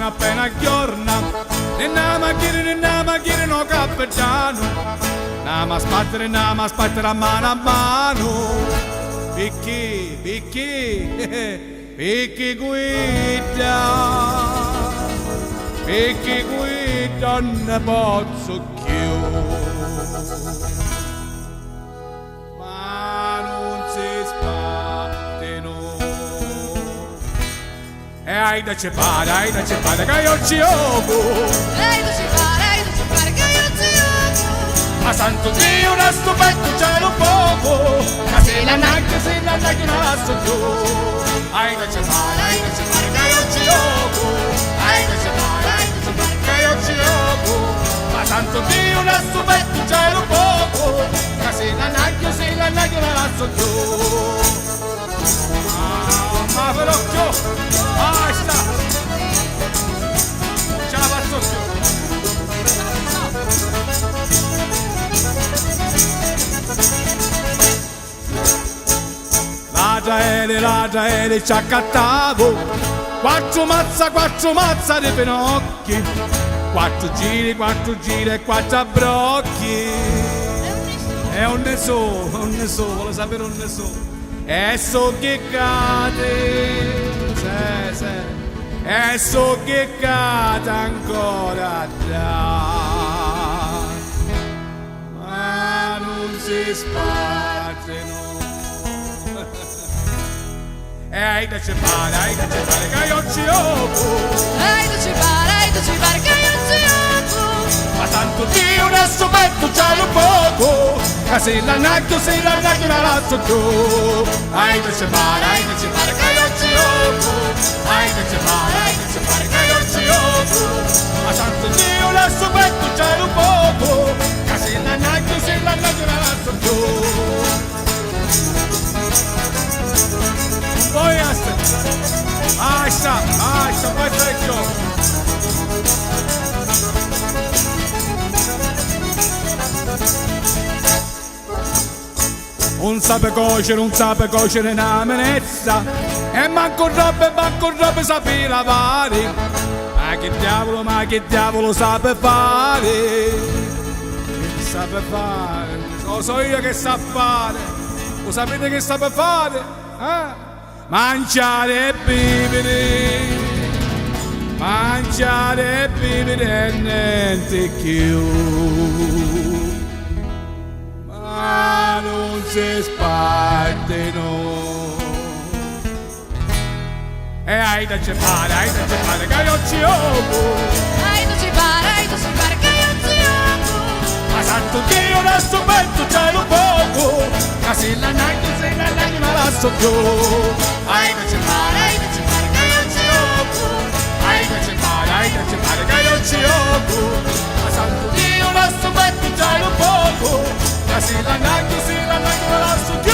appena aggiorna. E nella macchina no capitano. Nama spattere a mano. Picchi, picchi guida. Picchi guida non posso più. Ma non si spattino. E hai da cepare che io ci ogo. Hai da cepare che io ci ogo. Ma santo Dio, una stupendo cielo poco. Ma se la nacchia non la so più. Hai da cepare che io ci ogo. Hai da cepare che io ci ogo. Ma santo Dio, una stupendo cielo poco. Ma se la nacchia non la so più. Ma per occhio, sta. Ce la faccio più. La Gaeli ci accattavo. Quattro mazza di pinocchi. Quattro giri e quattro abbrocchi. E non ne so, vuole sapere non ne so. E so che cade, sì. E so che cade ancora ma non si sbatte no. E hai da cepare che io ci ogo. Hai da cepare che io ci ogo. Ma tanto Dio adesso metto cielo poco. Che se la nacchio non la so più. Hai da cepare che io ci ogo. Hai da cepare che io ci ogo. Ma tanto Dio adesso metto cielo poco. Che se la nacchio non la so più. Poi sta, poi fai il gioco. Non sape cuocere una menezza. E manco robe sape lavare. Ma che diavolo sape fare? Che sape fare? Lo so io che sa fare. Lo sapete che sape fare? Mangiare e bere e niente più. Ma non si sbatte no. E hai da cepare che io ci ogo. Hai da cepare che io ci ogo. Ma santo Dio adesso metto cielo poco. Ma se la nacchia non la so più. Hai da cepare che io ci ogo. Hai da cepare che io ci ogo. Ma santo Dio adesso metto cielo poco. Ma se la nacchia non la so più.